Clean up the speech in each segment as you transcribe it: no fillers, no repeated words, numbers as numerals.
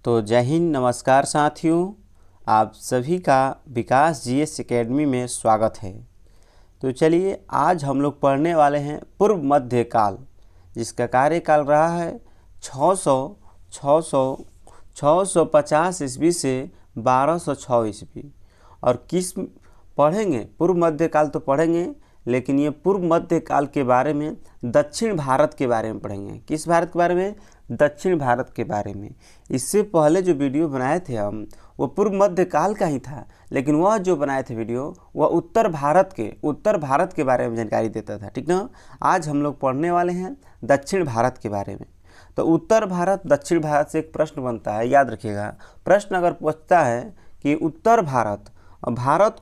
तो जय हिंद, नमस्कार साथियों। आप सभी का विकास जीएस एकेडमी में स्वागत है। तो चलिए आज हम लोग पढ़ने वाले हैं पूर्व मध्यकाल, जिसका कार्यकाल रहा है 650 ईस्वी से 1206 ईस्वी। और किस पढ़ेंगे पूर्व मध्यकाल तो पढ़ेंगे, लेकिन ये पूर्व मध्यकाल के बारे में दक्षिण भारत के बारे में पढ़ेंगे। किस भारत के बारे में? दक्षिण भारत के बारे में। इससे पहले जो वीडियो बनाए थे हम, वो पूर्व मध्यकाल का ही था, लेकिन वह जो बनाए थे वीडियो वह उत्तर भारत के बारे में जानकारी देता था। ठीक ना। आज हम लोग पढ़ने वाले हैं दक्षिण भारत के बारे में। तो उत्तर भारत दक्षिण भारत से एक प्रश्न बनता है, याद रखिएगा। प्रश्न अगर पूछता है कि उत्तर भारत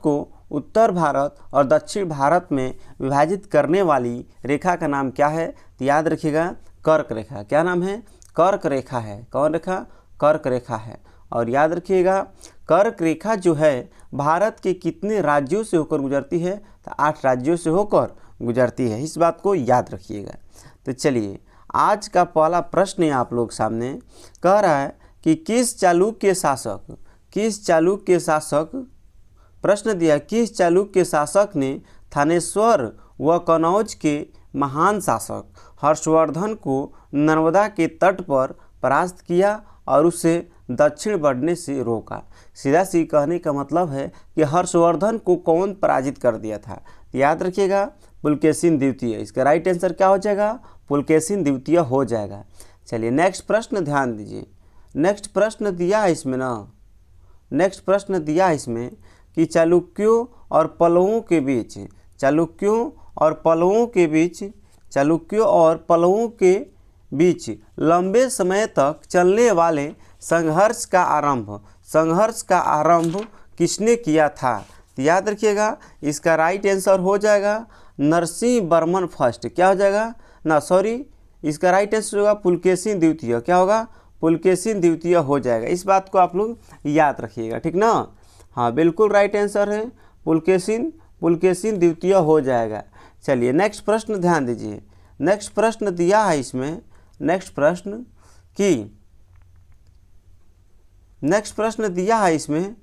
को उत्तर भारत और दक्षिण भारत में विभाजित करने वाली रेखा का नाम क्या है, तो याद रखिएगा कर्क रेखा। क्या नाम है? कर्क रेखा है। कौन रेखा? कर्क रेखा है। और याद रखिएगा कर्क रेखा जो है भारत के कितने राज्यों से होकर गुजरती है, तो 8 राज्यों से होकर गुजरती है। इस बात को याद रखिएगा। तो चलिए आज का पहला प्रश्न आप लोग सामने कह रहा है कि किस चालुक्य शासक प्रश्न दिया, किस चालुक्य शासक ने थानेश्वर व कनौज के महान शासक हर्षवर्धन को नर्मदा के तट पर परास्त किया और उसे दक्षिण बढ़ने से रोका? सीधा सी कहने का मतलब है कि हर्षवर्धन को कौन पराजित कर दिया था? याद रखिएगा पुलकेशिन द्वितीय। इसका राइट आंसर क्या हो जाएगा? पुलकेशिन द्वितीय हो जाएगा। चलिए नेक्स्ट प्रश्न ध्यान दीजिए। नेक्स्ट प्रश्न दिया है इसमें कि चालुक्यों और पल्लवों के बीच लंबे समय तक चलने वाले संघर्ष का आरंभ किसने किया था? तो याद रखिएगा इसका राइट आंसर हो जाएगा नरसिंह वर्मन फर्स्ट। क्या हो जाएगा? इसका राइट आंसर होगा पुलकेशिन द्वितीय। क्या होगा? पुलकेशिन द्वितीय हो जाएगा। इस बात को आप लोग याद रखिएगा, ठीक ना। हाँ, बिल्कुल राइट आंसर है पुलकेशिन द्वितीय हो जाएगा। चलिए नेक्स्ट प्रश्न ध्यान दीजिए। नेक्स्ट प्रश्न दिया है इसमें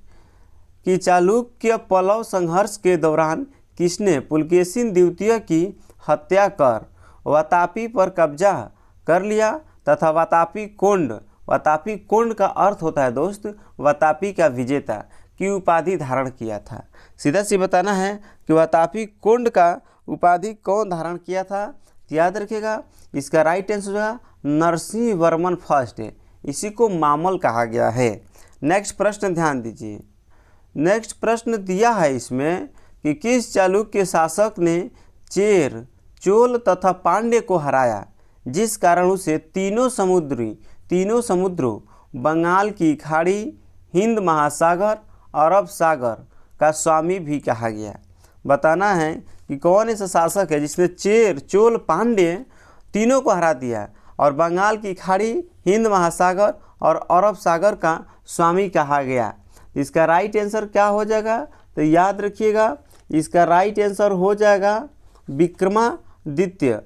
कि चालुक्य पल्लव संघर्ष के दौरान किसने पुलकेशिन द्वितीय की हत्या कर वातापी पर कब्जा कर लिया तथा वातापी कोंड का अर्थ होता है दोस्त वातापी का विजेता की उपाधि धारण किया था। सीधा सी बताना है कि वातापी कोंड का उपाधि कौन धारण किया था? याद रखिएगा इसका राइट आंसर होगा नरसिंह वर्मन फर्स्ट है। इसी को मामल कहा गया है। नेक्स्ट प्रश्न ध्यान दीजिए। नेक्स्ट प्रश्न दिया है इसमें कि किस चालुक्य शासक ने चेर, चोल तथा पांड्य को हराया, जिस कारण उसे तीनों समुद्रों बंगाल की खाड़ी, हिंद महासागर, अरब सागर का स्वामी भी कहा गया? बताना है कि कौन ऐसा शासक है जिसने चेर, चोल, पांड्य तीनों को हरा दिया और बंगाल की खाड़ी, हिंद महासागर और अरब सागर का स्वामी कहा गया? इसका राइट आंसर क्या हो जाएगा? तो याद रखिएगा इसका राइट आंसर हो जाएगा विक्रमादित्य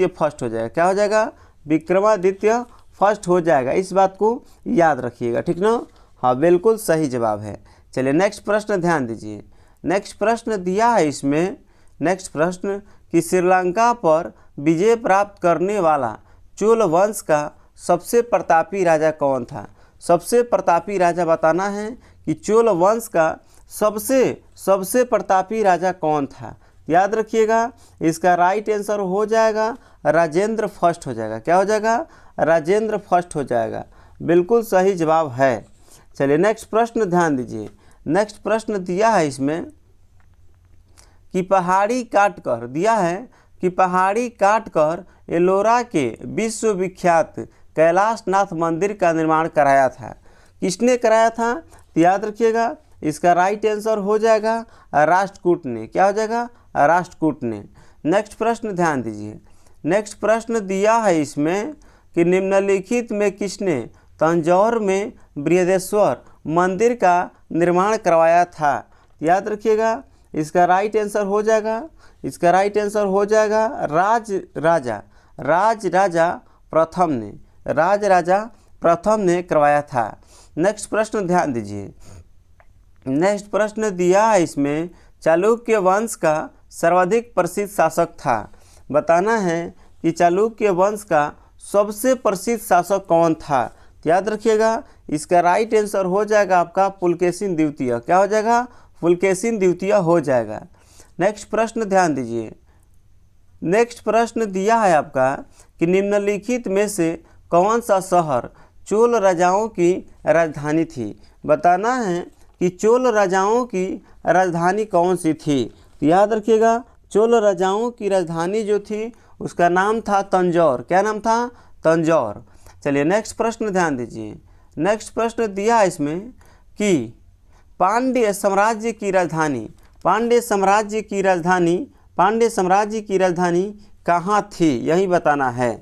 फर्स्ट हो जाएगा। क्या हो जाएगा? विक्रमादित्य फर्स्ट हो जाएगा। इस बात को याद रखिएगा, ठीक ना। हाँ, बिल्कुल सही जवाब है। चलिए नेक्स्ट प्रश्न ध्यान दीजिए। नेक्स्ट प्रश्न दिया है इसमें कि श्रीलंका पर विजय प्राप्त करने वाला चोल वंश का सबसे प्रतापी राजा कौन था? सबसे प्रतापी राजा बताना है कि चोल वंश का सबसे प्रतापी राजा कौन था? याद रखिएगा इसका राइट आंसर हो जाएगा राजेंद्र फर्स्ट हो जाएगा। क्या हो जाएगा? राजेंद्र फर्स्ट हो जाएगा। बिल्कुल सही जवाब है। चलिए नेक्स्ट प्रश्न ध्यान दीजिए। नेक्स्ट प्रश्न दिया है इसमें कि पहाड़ी काट कर एलोरा के विश्वविख्यात कैलाशनाथ मंदिर का निर्माण कराया था। किसने कराया था? तो याद रखिएगा इसका राइट आंसर हो जाएगा राष्ट्रकूट ने। क्या हो जाएगा? राष्ट्रकूट ने। नेक्स्ट प्रश्न ध्यान दीजिए। नेक्स्ट प्रश्न दिया है इसमें कि निम्नलिखित में किसने तंजौर में बृहदेश्वर मंदिर का निर्माण करवाया था? याद रखिएगा इसका राइट आंसर हो जाएगा राज राजा प्रथम ने। प्रथम ने करवाया था। नेक्स्ट प्रश्न ध्यान दीजिए, नेक्स्ट प्रश्न दिया है इसमें चालुक्य वंश का सर्वाधिक प्रसिद्ध शासक था। बताना है कि चालुक्य वंश का सबसे प्रसिद्ध शासक कौन था। तो याद रखिएगा इसका राइट आंसर हो जाएगा आपका पुलकेशिन द्वितीय। क्या हो जाएगा? पुलकेशिन द्वितीय हो जाएगा। नेक्स्ट प्रश्न ध्यान दीजिए, नेक्स्ट प्रश्न दिया है आपका कि निम्नलिखित में से कौन सा शहर चोल राजाओं की राजधानी थी। बताना है कि चोल राजाओं की राजधानी कौन सी थी। तो याद रखिएगा चोल राजाओं की राजधानी जो थी उसका नाम था तंजौर। क्या नाम था? तंजौर। चलिए नेक्स्ट प्रश्न ध्यान दीजिए, नेक्स्ट प्रश्न दिया है इसमें कि पांड्य साम्राज्य की राजधानी, पांड्य साम्राज्य की राजधानी, पांड्य साम्राज्य की राजधानी कहाँ थी, यही बताना है।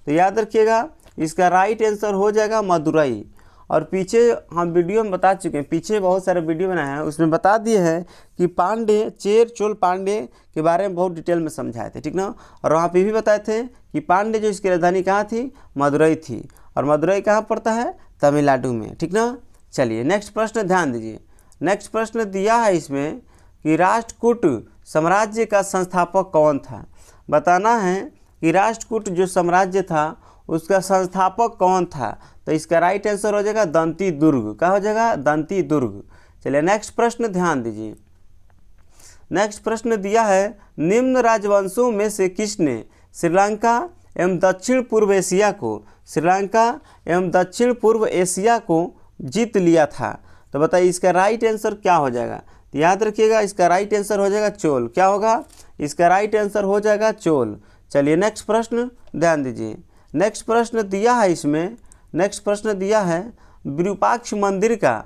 तो याद रखिएगा इसका राइट आंसर हो जाएगा मदुरई। और पीछे हम वीडियो में बता चुके हैं, पीछे बहुत सारे वीडियो बनाए हैं उसमें बता दिए हैं कि पांड्य चेर चोल पांड्य के बारे में बहुत डिटेल में समझाए थे, ठीक ना। और वहाँ पे भी बताए थे कि पांड्य जो इसकी राजधानी कहाँ थी, मदुरई थी। और मदुरई कहाँ पड़ता है? तमिलनाडु में, ठीक ना। चलिए नेक्स्ट प्रश्न ध्यान दीजिए, नेक्स्ट प्रश्न दिया है इसमें कि राष्ट्रकूट साम्राज्य का संस्थापक कौन था। बताना है कि राष्ट्रकूट जो साम्राज्य था उसका संस्थापक कौन था। तो इसका राइट आंसर हो जाएगा दंती दुर्ग। क्या हो जाएगा? दंती दुर्ग। चलिए नेक्स्ट प्रश्न ध्यान दीजिए, नेक्स्ट प्रश्न दिया है निम्न राजवंशों में से किसने श्रीलंका एवं दक्षिण पूर्व एशिया को, श्रीलंका एवं दक्षिण पूर्व एशिया को जीत लिया था। तो बताइए इसका राइट आंसर क्या हो जाएगा। तो याद रखिएगा इसका राइट आंसर हो जाएगा चोल। क्या होगा? इसका राइट आंसर हो जाएगा चोल। चलिए नेक्स्ट प्रश्न ध्यान दीजिए, नेक्स्ट प्रश्न दिया है इसमें, नेक्स्ट प्रश्न दिया है विरूपाक्ष मंदिर का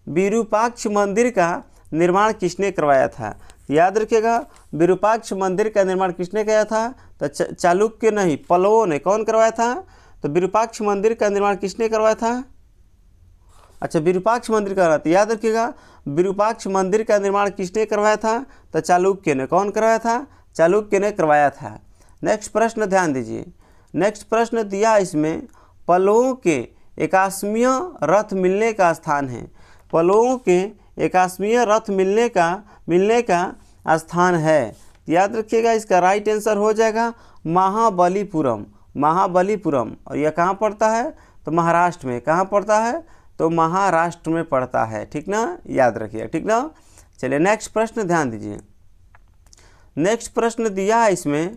विरूपाक्ष मंदिर का निर्माण किसने करवाया था। याद रखिएगा विरूपाक्ष मंदिर का निर्माण किसने किया था। तो चालुक्य नहीं, पल्लवों ने। कौन करवाया था? तो विरूपाक्ष मंदिर का निर्माण किसने करवाया था? अच्छा, विरूपाक्ष मंदिर का। तो याद रखिएगा विरूपाक्ष मंदिर का निर्माण किसने करवाया था। तो चालुक्य ने। कौन करवाया था? चालुक्य ने करवाया था। नेक्स्ट प्रश्न ध्यान दीजिए, नेक्स्ट प्रश्न दिया इसमें पल्लवों के 81वें रथ मिलने का स्थान है। पल्लवों के 81वें रथ मिलने का स्थान है। याद रखिएगा इसका राइट आंसर हो जाएगा महाबलीपुरम। महाबलीपुरम। और यह कहाँ पड़ता है? तो महाराष्ट्र में। कहाँ पड़ता है? तो महाराष्ट्र में पड़ता है, ठीक ना। याद रखिएगा, ठीक ना। चलिए नेक्स्ट प्रश्न ध्यान दीजिए, नेक्स्ट प्रश्न दिया है इसमें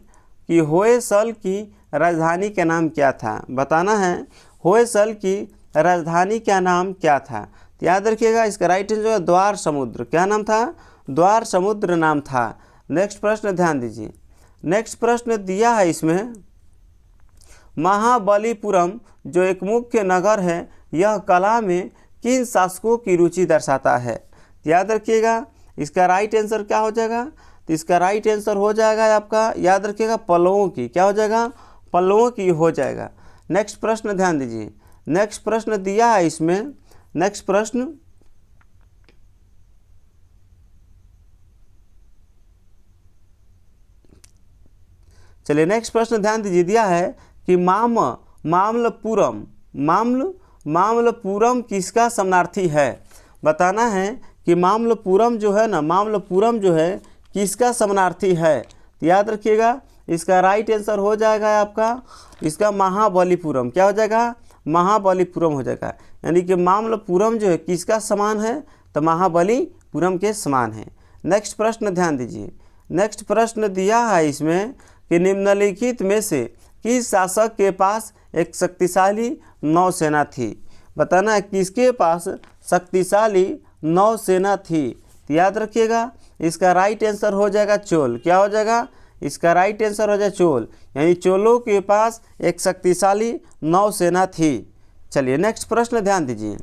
कि होयसल की राजधानी का नाम क्या था। बताना है होयसल की राजधानी का नाम क्या था। तो याद रखिएगा इसका राइट आंसर है द्वार समुद्र। क्या नाम था? द्वार समुद्र नाम था। नेक्स्ट प्रश्न ध्यान दीजिए, नेक्स्ट प्रश्न दिया है इसमें महाबलीपुरम जो एक मुख्य नगर है यह कला में किन शासकों की रुचि दर्शाता है। याद रखिएगा इसका राइट आंसर क्या हो जाएगा। तो इसका राइट आंसर हो जाएगा आपका, याद रखिएगा पल्लवों की। क्या हो जाएगा? पल्लवों की हो जाएगा। नेक्स्ट प्रश्न ध्यान दीजिए, नेक्स्ट प्रश्न दिया है इसमें, नेक्स्ट प्रश्न चलिए नेक्स्ट प्रश्न ध्यान दीजिए, दिया है कि मामल्लपुरम किसका समानार्थी है। बताना है कि मामल्लपुरम जो है ना, मामल्लपुरम जो है किसका समानार्थी है। तो याद रखिएगा इसका राइट आंसर हो जाएगा आपका इसका महाबलीपुरम। क्या हो जाएगा? महाबलीपुरम हो जाएगा। यानी कि मामल्लपुरम जो है किसका समान है? तो महाबलीपुरम के समान है। नेक्स्ट प्रश्न ध्यान दीजिए, नेक्स्ट प्रश्न दिया है इसमें कि निम्नलिखित में से किस शासक के पास एक शक्तिशाली नौसेना थी। बताना है किसके पास शक्तिशाली नौसेना थी। तो याद रखिएगा इसका राइट आंसर हो जाएगा चोल। क्या हो जाएगा? इसका राइट आंसर हो जाए चोल। यानी चोलों के पास एक शक्तिशाली नौसेना थी। चलिए नेक्स्ट प्रश्न ध्यान दीजिए,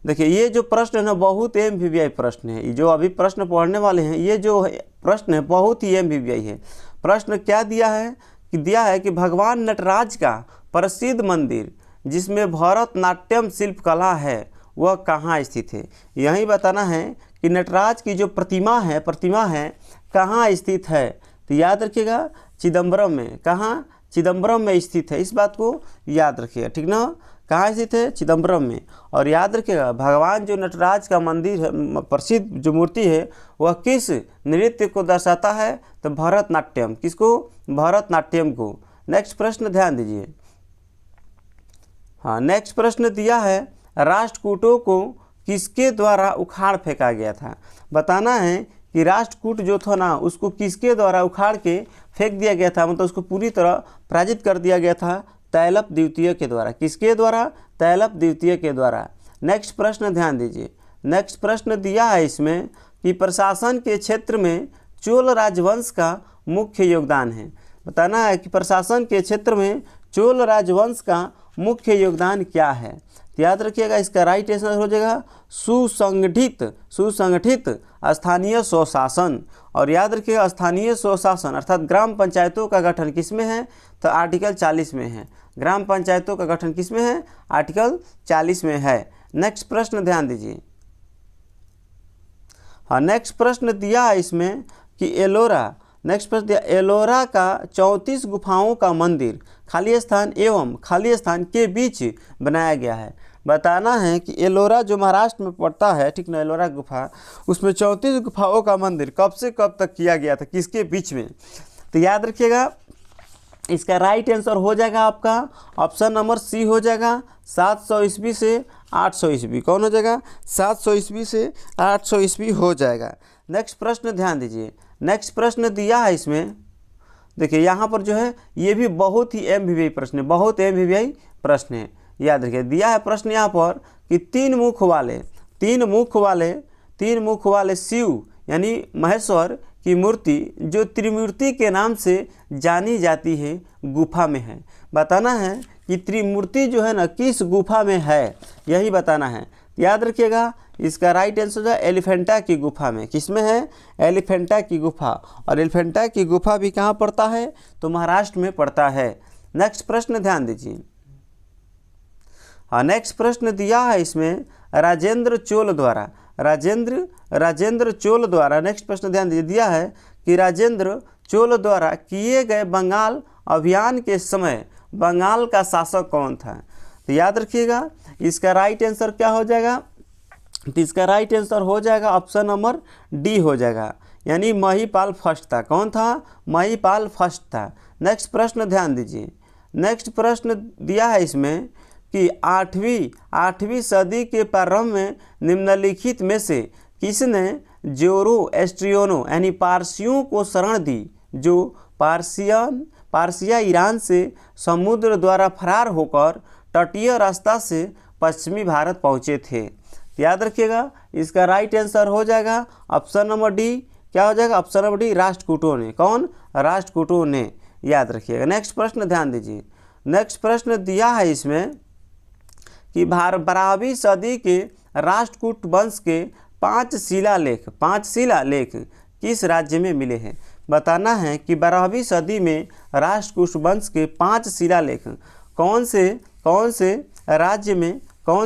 देखिए ये जो प्रश्न है ना बहुत MVVI प्रश्न है। ये जो अभी प्रश्न पढ़ने वाले हैं ये जो प्रश्न है बहुत ही MVVI है। प्रश्न क्या दिया है कि दिया है कि भगवान नटराज का प्रसिद्ध मंदिर जिसमें भरतनाट्यम शिल्पकला है वह कहाँ स्थित है। यही बताना है कि नटराज की जो प्रतिमा है कहाँ स्थित है। तो याद रखिएगा चिदम्बरम में। कहाँ? चिदम्बरम में स्थित है। इस बात को याद रखिएगा, ठीक ना। कहाँ स्थित है? चिदम्बरम में। और याद रखिएगा भगवान जो नटराज का मंदिर है, प्रसिद्ध जो मूर्ति है, वह किस नृत्य को दर्शाता है? तो भरतनाट्यम। किसको? भरतनाट्यम को। नेक्स्ट प्रश्न ध्यान दीजिए। हाँ, नेक्स्ट प्रश्न दिया है राष्ट्रकूटों को किसके द्वारा उखाड़ फेंका गया था? बताना है कि राष्ट्रकूट जो था ना, उसको किसके द्वारा उखाड़ के फेंक दिया गया था, मतलब उसको पूरी तरह पराजित कर दिया गया था? तैलप द्वितीय के द्वारा। किसके द्वारा? तैलप द्वितीय के द्वारा। नेक्स्ट प्रश्न ध्यान दीजिए। नेक्स्ट प्रश्न दिया है इसमें कि प्रशासन के क्षेत्र में चोल राजवंश का मुख्य योगदान है। बताना है कि प्रशासन के क्षेत्र में चोल राजवंश का मुख्य योगदान क्या है? याद रखिएगा, इसका राइट आंसर हो जाएगा सुसंगठित स्थानीय स्वशासन। और याद रखिएगा स्थानीय स्वशासन अर्थात ग्राम पंचायतों का गठन किस में है? तो आर्टिकल 40 में है। ग्राम पंचायतों का गठन किस में है? आर्टिकल 40 में है। नेक्स्ट प्रश्न ध्यान दीजिए। हाँ, नेक्स्ट प्रश्न दिया है इसमें कि एलोरा, नेक्स्ट प्रश्न दिया एलोरा का 34 गुफाओं का मंदिर खाली स्थान एवं खाली स्थान के बीच बनाया गया है। बताना है कि एलोरा जो महाराष्ट्र में पड़ता है, ठीक ना, एलोरा गुफा, उसमें 34 गुफाओं का मंदिर कब से कब तक किया गया था, किसके बीच में? तो याद रखिएगा इसका राइट आंसर हो जाएगा आपका ऑप्शन नंबर सी हो जाएगा 700 ईस्वी से 800 ईस्वी। कौन हो जाएगा? 700 ईस्वी से 800 ईस्वी हो जाएगा। नेक्स्ट प्रश्न ध्यान दीजिए। नेक्स्ट प्रश्न दिया है इसमें, देखिए यहाँ पर जो है ये भी बहुत ही एमवीवीआई प्रश्न है, बहुत एमवीवीआई प्रश्न है। याद रखिए दिया है प्रश्न यहाँ पर कि तीन मुख वाले शिव यानी महेश्वर की मूर्ति जो त्रिमूर्ति के नाम से जानी जाती है गुफा में है। बताना है कि त्रिमूर्ति जो है ना किस गुफा में है, यही बताना है। याद रखिएगा इसका राइट आंसर है एलिफेंटा की गुफा में। किसमें है? एलिफेंटा की गुफा। और एलिफेंटा की गुफा भी कहाँ पड़ता है? तो महाराष्ट्र में पड़ता है। नेक्स्ट प्रश्न ध्यान दीजिए। हाँ, नेक्स्ट प्रश्न दिया है इसमें राजेंद्र चोल द्वारा, राजेंद्र चोल द्वारा, नेक्स्ट प्रश्न ध्यान दीजिए, दिया है कि राजेंद्र चोल द्वारा किए गए बंगाल अभियान के समय बंगाल का शासक कौन था? तो याद रखिएगा इसका राइट आंसर क्या हो जाएगा? तो इसका राइट आंसर हो जाएगा ऑप्शन नंबर डी हो जाएगा, यानी महिपाल फर्स्ट था। कौन था? महिपाल फर्स्ट था। नेक्स्ट प्रश्न ध्यान दीजिए। नेक्स्ट प्रश्न दिया है इसमें कि आठवीं सदी के प्रारंभ में निम्नलिखित में से किसने जोरोएस्ट्रियनों यानी पारसियों को शरण दी, जो पारसिया ईरान से समुद्र द्वारा फरार होकर तटीय रास्ता से पश्चिमी भारत पहुँचे थे? याद रखिएगा इसका राइट आंसर हो जाएगा ऑप्शन नंबर डी। क्या हो जाएगा? ऑप्शन नंबर डी, राष्ट्रकूटों ने। कौन? राष्ट्रकूटों ने। याद रखिएगा। नेक्स्ट प्रश्न ध्यान दीजिए। नेक्स्ट प्रश्न दिया है इसमें कि 12वीं सदी के राष्ट्रकूट वंश के 5 शिलालेख किस राज्य में मिले हैं? बताना है कि 12वीं सदी में राष्ट्रकूट वंश के 5 शिलालेख कौन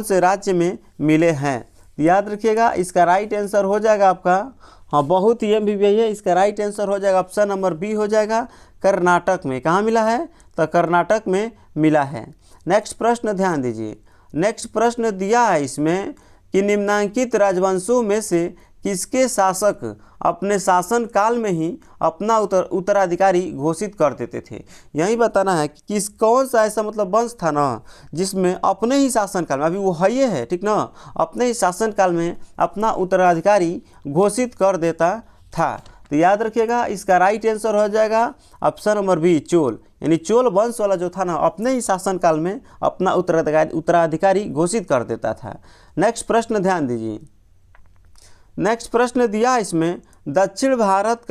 से राज्य में मिले हैं? याद रखिएगा इसका राइट आंसर हो जाएगा आपका, हाँ बहुत ही एमवीवीआई है, इसका राइट आंसर हो जाएगा ऑप्शन नंबर बी हो जाएगा, कर्नाटक में। कहाँ मिला है? तो कर्नाटक में मिला है। नेक्स्ट प्रश्न ध्यान दीजिए। नेक्स्ट प्रश्न दिया है इसमें कि निम्नांकित राजवंशों में से किसके शासक अपने शासन काल में ही अपना उत्तराधिकारी घोषित कर देते थे? यही बताना है कि कौन सा ऐसा मतलब वंश था ना जिसमें अपने ही शासन काल में, अभी वो है ये है, ठीक ना, अपने ही शासन काल में अपना उत्तराधिकारी घोषित कर देता था। तो याद रखिएगा इसका राइट आंसर हो जाएगा ऑप्शन नंबर बी, चोल। यानी चोल वंश वाला जो था ना अपने ही शासन काल में अपना उत्तराधिकारी घोषित कर देता था। नेक्स्ट प्रश्न ध्यान दीजिए। नेक्स्ट प्रश्न दिया इसमें दक्षिण भारत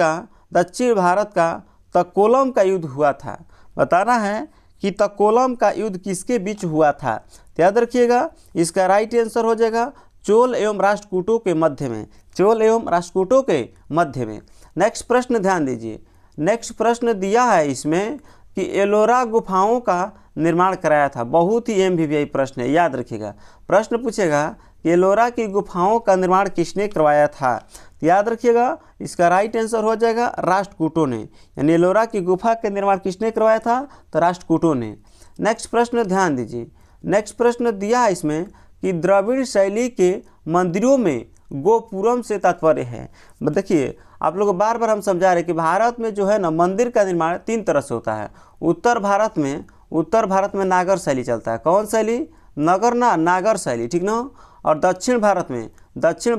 का तकोलम का युद्ध हुआ था। बताना है कि तकोलम का युद्ध किसके बीच हुआ था? तो याद रखिएगा इसका राइट आंसर हो जाएगा चोल एवं राष्ट्रकूटों के मध्य में, चोल एवं राष्ट्रकूटों के मध्य में। नेक्स्ट प्रश्न ध्यान दीजिए। नेक्स्ट प्रश्न दिया है इसमें कि एलोरा गुफाओं का निर्माण कराया था। बहुत ही एमवीवीआई प्रश्न है, याद रखिएगा। प्रश्न पूछेगा कि एलोरा की गुफाओं का निर्माण किसने करवाया था? तो याद रखिएगा, इसका राइट आंसर हो जाएगा राष्ट्रकूटों ने। यानी एलोरा की गुफा का निर्माण किसने करवाया था? तो राष्ट्रकूटों ने। नेक्स्ट प्रश्न ध्यान दीजिए, नेक्स्ट प्रश्न दिया है इसमें कि द्रविड़ शैली के मंदिरों में गोपुरम से तात्पर्य है। देखिए आप लोग बार बार हम समझा रहे हैं कि भारत में जो है ना मंदिर का निर्माण 3 तरह से होता है। उत्तर भारत में नागर शैली चलता है। कौन शैली? नागर शैली, ठीक ना। और दक्षिण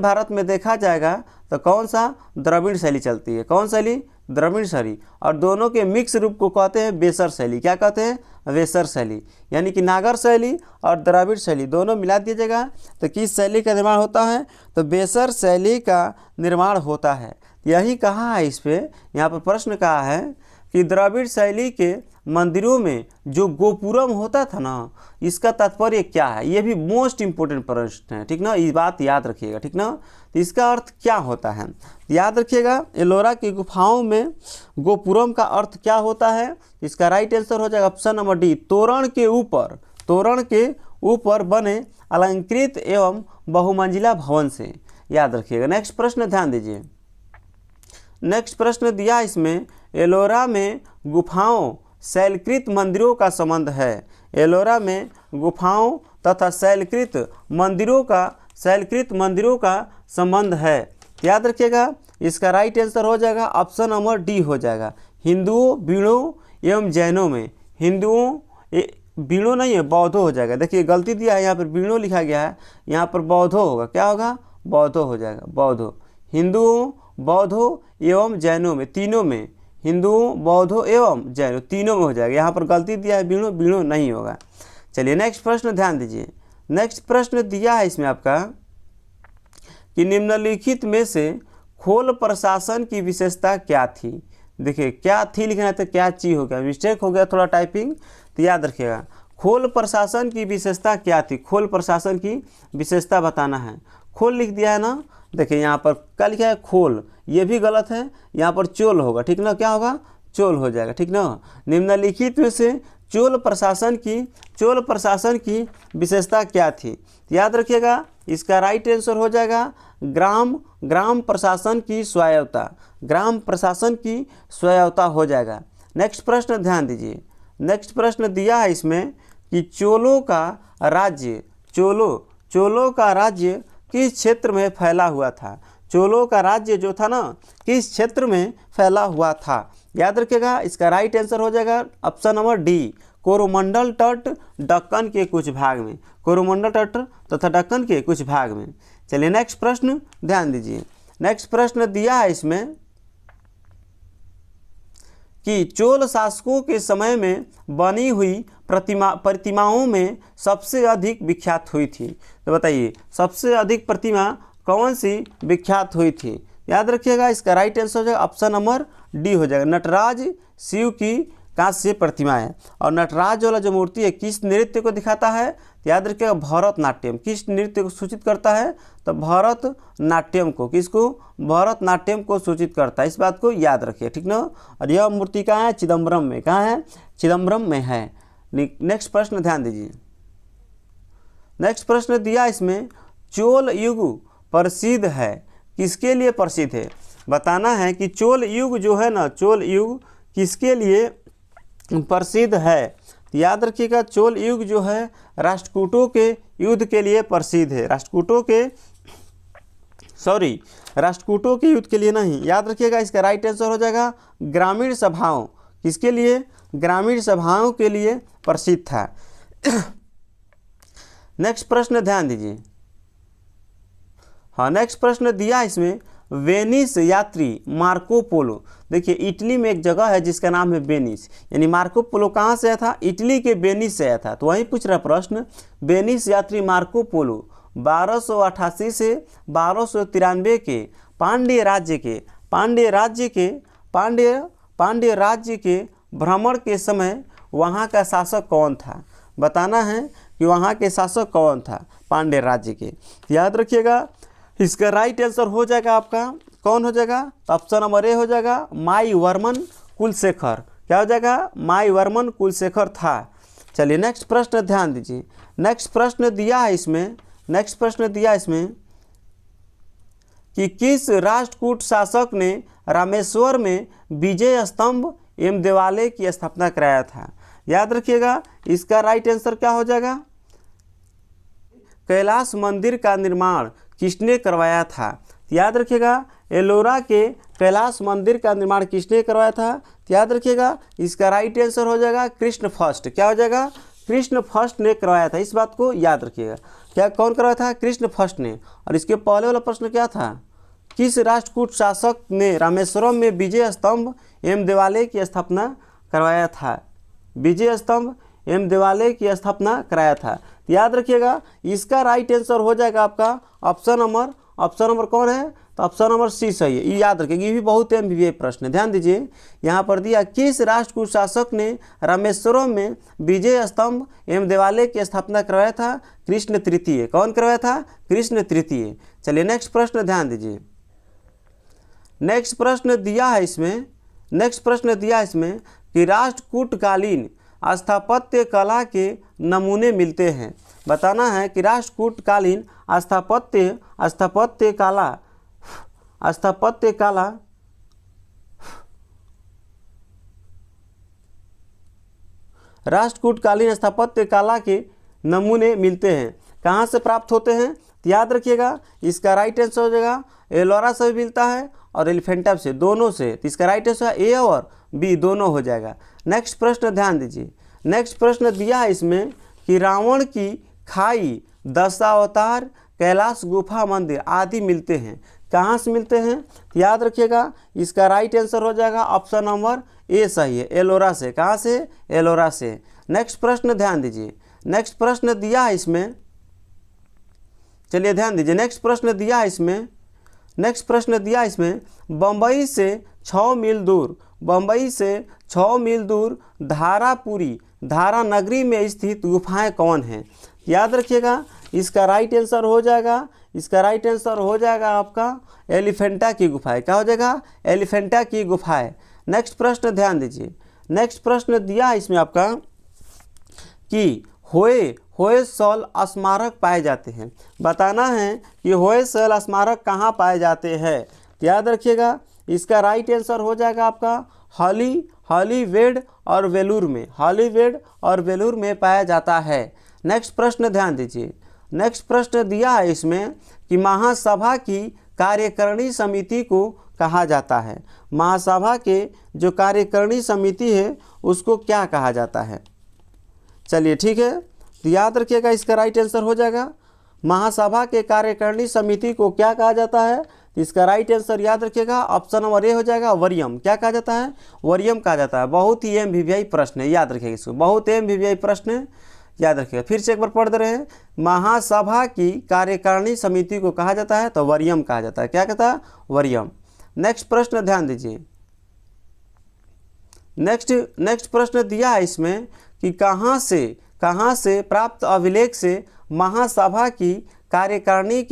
भारत में देखा जाएगा तो कौन सा? द्रविड़ शैली चलती है। कौन शैली? द्रविड़ शैली। और दोनों के मिक्स रूप को कहते हैं बेसर शैली। क्या कहते हैं? वेसर शैली। यानी कि नागर शैली और द्रविड़ शैली दोनों मिला दीजिएगा तो किस शैली का निर्माण होता है? तो बेसर शैली का निर्माण होता है। यही कहा है इस पे, यहाँ पर प्रश्न कहा है कि द्रविड़ शैली के मंदिरों में जो गोपुरम होता था ना, इसका तात्पर्य क्या है? ये भी मोस्ट इम्पोर्टेंट प्रश्न है, ठीक ना। ये बात याद रखिएगा, ठीक ना। तो इसका अर्थ क्या होता है याद रखिएगा। एलोरा की गुफाओं में गोपुरम का अर्थ क्या होता है? इसका राइट आंसर हो जाएगा ऑप्शन नंबर डी, तोरण के ऊपर बने अलंकृत एवं बहुमंजिला भवन से। याद रखिएगा। नेक्स्ट प्रश्न ध्यान दीजिए, नेक्स्ट प्रश्न दिया इसमें एलोरा में गुफाओं शैलकृत मंदिरों का संबंध है। एलोरा में गुफाओं तथा शैलकृत मंदिरों का संबंध है। याद रखिएगा, इसका राइट आंसर हो जाएगा ऑप्शन नंबर डी हो जाएगा, हिंदुओं, बीड़ों एवं जैनों में। बीड़ों नहीं है, बौद्धों हो जाएगा। देखिए गलती दिया है, यहाँ पर बीड़ों लिखा गया है, यहाँ पर बौद्धों होगा। क्या होगा? बौद्धों हो जाएगा, बौद्धों। हिंदुओं, बौद्धों एवं जैनों में, तीनों में, हिंदुओं, बौद्धों एवं जैनों तीनों में हो जाएगा। यहाँ पर गलती दिया है, बीड़ों नहीं होगा। चलिए नेक्स्ट प्रश्न ध्यान दीजिए, नेक्स्ट प्रश्न दिया है इसमें आपका कि निम्नलिखित में से खोल प्रशासन की विशेषता क्या थी? देखिए क्या थी लिखना है तो क्या चीज हो गया, मिस्टेक हो गया थोड़ा टाइपिंग, तो याद रखिएगा। खोल प्रशासन की विशेषता क्या थी? खोल प्रशासन की विशेषता बताना है। खोल लिख दिया है ना, देखिए यहाँ पर क्या लिखा है? खोल, ये भी गलत है, यहाँ पर चोल होगा, ठीक ना। क्या होगा? चोल हो जाएगा, ठीक ना। निम्नलिखित में से चोल प्रशासन की विशेषता क्या थी? याद रखिएगा, इसका राइट आंसर हो जाएगा ग्राम प्रशासन की स्वायत्तता। ग्राम प्रशासन की स्वायत्तता हो जाएगा। नेक्स्ट प्रश्न ध्यान दीजिए, नेक्स्ट प्रश्न दिया है इसमें कि चोलों का राज्य किस क्षेत्र में फैला हुआ था? चोलों का राज्य जो था ना, किस क्षेत्र में फैला हुआ था? याद रखिएगा, इसका राइट आंसर हो जाएगा ऑप्शन नंबर डी, कोरोमंडल तट दक्कन के कुछ भाग में। कोरोमंडल तट तथा दक्कन के कुछ भाग में। चलिए नेक्स्ट प्रश्न ध्यान दीजिए, नेक्स्ट प्रश्न दिया है इसमें कि चोल शासकों के समय में बनी हुई प्रतिमाओं में सबसे अधिक विख्यात हुई थी। तो बताइए सबसे अधिक प्रतिमा कौन सी विख्यात हुई थी? याद रखिएगा, इसका राइट आंसर हो जाएगा ऑप्शन नंबर डी हो जाएगा, नटराज शिव की कांस्य प्रतिमा है। और नटराज वाला जो मूर्ति है किस नृत्य को दिखाता है? याद रखिएगा भरतनाट्यम। किस नृत्य को सूचित करता है? तो भरतनाट्यम को। किसको? भरतनाट्यम को सूचित करता है। इस बात को याद रखिए, ठीक ना। और यह मूर्ति कहाँ है? चिदम्बरम में। कहाँ है? चिदम्बरम में है। नेक्स्ट प्रश्न ध्यान दीजिए, नेक्स्ट प्रश्न दिया इसमें चोल युग प्रसिद्ध है, किसके लिए प्रसिद्ध है? बताना है कि चोल युग जो है ना, चोल युग किसके लिए प्रसिद्ध है? याद रखिएगा, चोल युग जो है राष्ट्रकूटों के युद्ध के लिए प्रसिद्ध है। राष्ट्रकूटों के युद्ध के लिए नहीं। याद रखिएगा, इसका राइट आंसर हो जाएगा ग्रामीण सभाओं। किसके लिए? ग्रामीण सभाओं के लिए प्रसिद्ध था। नेक्स्ट प्रश्न ध्यान दीजिए, हाँ नेक्स्ट प्रश्न दिया इसमें वेनिस यात्री मार्को पोलो। देखिए इटली में एक जगह है जिसका नाम है वेनिस, यानी मार्को पोलो कहाँ से आया था? इटली के वेनिस से आया था। तो वहीं पूछ रहा प्रश्न, वेनिस यात्री मार्को पोलो 1288 से 1293 के पांड्य राज्य के भ्रमण के समय वहाँ का शासक कौन था? बताना है कि वहाँ के शासक कौन था पांड्य राज्य के। याद रखिएगा, इसका राइट आंसर हो जाएगा आपका कौन हो जाएगा? तो ऑप्शन नंबर ए हो जाएगा माईवर्मन कुलशेखर। क्या हो जाएगा? माईवर्मन कुलशेखर था। चलिए नेक्स्ट प्रश्न ध्यान दीजिए, नेक्स्ट प्रश्न दिया है इसमें नेक्स्ट प्रश्न दिया इसमें कि किस राष्ट्रकूट शासक ने रामेश्वर में विजय स्तंभ एवं देवालय की स्थापना कराया था? याद रखिएगा, इसका राइट आंसर क्या हो जाएगा? कैलाश मंदिर का निर्माण किसने करवाया था? याद रखिएगा, एलोरा के कैलाश मंदिर का निर्माण किसने करवाया था? याद रखिएगा, इसका राइट आंसर हो जाएगा कृष्ण फर्स्ट। क्या हो जाएगा? कृष्ण फर्स्ट ने करवाया था। इस बात को याद रखिएगा। क्या कौन करवाया था? कृष्ण फर्स्ट ने। और इसके पहले वाला प्रश्न क्या था? किस राष्ट्रकूट शासक ने रामेश्वरम में विजय स्तंभ एवं देवालय की स्थापना करवाया था? विजय स्तंभ एवं देवालय की स्थापना कराया था। याद रखिएगा, इसका राइट आंसर हो जाएगा आपका ऑप्शन नंबर कौन है? तो ऑप्शन नंबर सी सही है। ये याद रखिएगा, ये भी बहुत एमबीबीए प्रश्न है। ध्यान दीजिए, यहाँ पर दिया किस राष्ट्रकूट शासक ने रामेश्वरम में विजय स्तंभ एवं देवालय की स्थापना करवाया था? कृष्ण तृतीय। कौन करवाया था? कृष्ण तृतीय। चलिए नेक्स्ट प्रश्न ध्यान दीजिए। नेक्स्ट प्रश्न दिया है इसमें कि राष्ट्रकूटकालीन स्थापत्य कला के नमूने मिलते हैं। बताना है कि राष्ट्रकूटकालीन स्थापत्य कला के नमूने मिलते हैं, कहाँ से प्राप्त होते हैं? तो याद रखिएगा, इसका राइट आंसर हो जाएगा एलोरा से भी मिलता है और एलिफेंटा से, दोनों से। तो इसका राइट आंसर ए और बी दोनों हो जाएगा। नेक्स्ट प्रश्न ध्यान दीजिए। नेक्स्ट प्रश्न दिया है इसमें कि रावण की खाई, दशावतार, कैलाश गुफा मंदिर आदि मिलते हैं, कहाँ से मिलते हैं? याद रखिएगा, इसका राइट आंसर हो जाएगा ऑप्शन नंबर ए सही है, एलोरा से। कहाँ से? एलोरा से। नेक्स्ट प्रश्न ध्यान दीजिए। नेक्स्ट प्रश्न दिया है इसमें, चलिए ध्यान दीजिए। नेक्स्ट प्रश्न दिया है इसमें बम्बई से 6 मील दूर धारा नगरी में स्थित गुफाएं कौन हैं? याद रखिएगा, इसका राइट आंसर हो जाएगा आपका एलिफेंटा की गुफाएं। क्या हो जाएगा? एलिफेंटा की गुफाएं। नेक्स्ट प्रश्न ध्यान दीजिए। नेक्स्ट प्रश्न दिया है इसमें आपका कि होयसल स्मारक पाए जाते हैं। बताना है कि होयसल स्मारक कहाँ पाए जाते हैं। याद रखिएगा, इसका राइट आंसर हो जाएगा आपका हॉलीवेड और वेलूर में पाया जाता है। नेक्स्ट प्रश्न ध्यान दीजिए। नेक्स्ट प्रश्न दिया है इसमें कि महासभा की कार्यकारिणी समिति को कहा जाता है। महासभा के जो कार्यकारिणी समिति है उसको क्या कहा जाता है? चलिए ठीक है, तो याद रखिएगा, इसका राइट आंसर हो जाएगा महासभा के कार्यकारिणी समिति को क्या कहा जाता है? इसका राइट आंसर याद रखिएगा ऑप्शन नंबर ए हो जाएगा वरियम। क्या कहा जाता है? वरियम कहा जाता है। बहुत ही एमबीबीआई प्रश्न है, याद रखिएगा इसको, बहुत एमबीबीआई प्रश्न है, याद रखिएगा। फिर से एक बार पढ़ दे रहे हैं, महासभा की कार्यकारिणी समिति को कहा जाता है तो वरियम कहा जाता है। क्या कहता है? वरियम। नेक्स्ट प्रश्न ध्यान दीजिए। नेक्स्ट प्रश्न दिया है इसमें कि कहाँ से प्राप्त अभिलेख से महासभा की कार्यकारिणी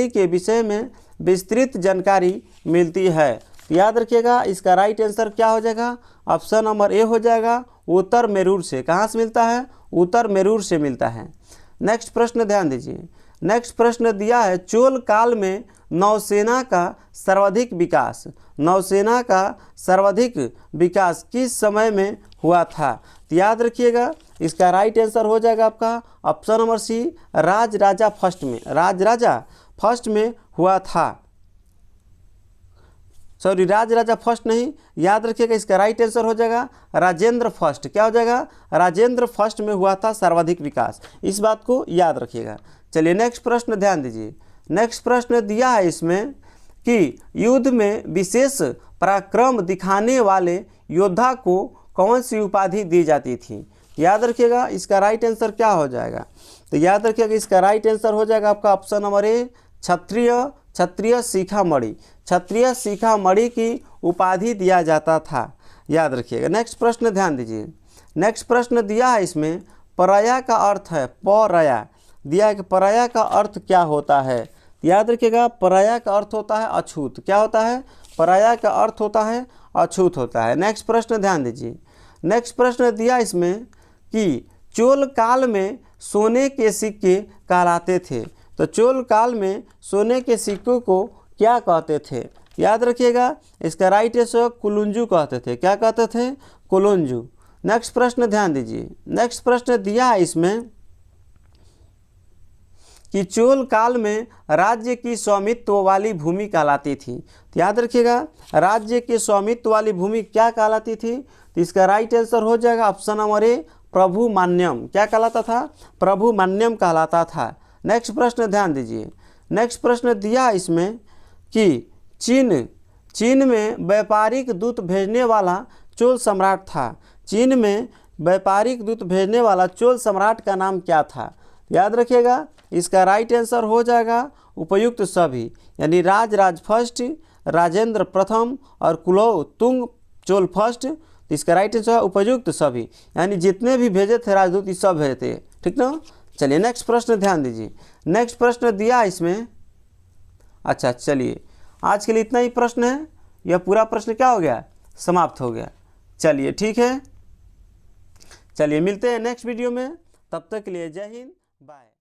के विषय में विस्तृत जानकारी मिलती है। याद रखिएगा, इसका राइट आंसर क्या हो जाएगा? ऑप्शन नंबर ए हो जाएगा उत्तर मेरूर से। कहाँ से मिलता है? उत्तर मेरूर से मिलता है। नेक्स्ट प्रश्न ध्यान दीजिए। नेक्स्ट प्रश्न दिया है चोल काल में नौसेना का सर्वाधिक विकास किस समय में हुआ था? तो याद रखिएगा, इसका राइट आंसर हो जाएगा आपका option number C Rajaraja first में हुआ था। सॉरी, राजराजा फर्स्ट नहीं, याद रखिएगा, इसका राइट आंसर हो जाएगा राजेंद्र फर्स्ट। क्या हो जाएगा? राजेंद्र फर्स्ट में हुआ था सर्वाधिक विकास। इस बात को याद रखिएगा। चलिए नेक्स्ट प्रश्न ध्यान दीजिए। नेक्स्ट प्रश्न दिया है इसमें कि युद्ध में विशेष पराक्रम दिखाने वाले योद्धा को कौन सी उपाधि दी जाती थी? याद रखिएगा, इसका राइट आंसर क्या हो जाएगा? तो याद रखिएगा, इसका राइट आंसर हो जाएगा आपका ऑप्शन नंबर ए क्षत्रिय शिखामणि की उपाधि दिया जाता था। याद रखिएगा। नेक्स्ट प्रश्न ध्यान दीजिए। नेक्स्ट प्रश्न दिया है इसमें पराया का अर्थ है दिया है कि पराया का अर्थ क्या होता है? याद रखिएगा, पराया का अर्थ होता है अछूत। क्या होता है? पराया का अर्थ होता है अछूत होता है। नेक्स्ट प्रश्न ध्यान दीजिए। नेक्स्ट प्रश्न दिया इसमें कि चोल काल में सोने के सिक्के कहलाते थे। तो चोल काल में सोने के सिक्कों को क्या कहते थे? याद रखिएगा, इसका राइट आंसर कुलुंजू कहते थे। क्या कहते थे? कुलुंजू। नेक्स्ट प्रश्न ध्यान दीजिए। नेक्स्ट प्रश्न दिया है इसमें कि चोल काल में राज्य की स्वामित्व वाली भूमि कहलाती थी। तो याद रखिएगा, राज्य के स्वामित्व वाली भूमि क्या कहलाती थी? तो इसका राइट आंसर हो जाएगा ऑप्शन नंबर ए, प्रभु मान्यम। क्या कहलाता था? प्रभु मान्यम कहलाता था। नेक्स्ट प्रश्न ध्यान दीजिए। नेक्स्ट प्रश्न दिया इसमें कि चीन में व्यापारिक दूत भेजने वाला चोल सम्राट था। चीन में व्यापारिक दूत भेजने वाला चोल सम्राट का नाम क्या था? याद रखिएगा, इसका राइट आंसर हो जाएगा उपयुक्त सभी, यानी राज फर्स्ट, राजेंद्र प्रथम और कुलोत्तुंग चोल फर्स्ट। तो इसका राइट आंसर है उपयुक्त सभी, यानी जितने भी भेजे थे राजदूत ये सब भेजे थे। ठीक ना? चलिए नेक्स्ट प्रश्न ध्यान दीजिए। नेक्स्ट प्रश्न दिया इसमें, अच्छा चलिए आज के लिए इतना ही प्रश्न है। यह पूरा प्रश्न क्या हो गया? समाप्त हो गया। चलिए ठीक है, चलिए मिलते हैं नेक्स्ट वीडियो में। तब तक के लिए जय हिंद, बाय।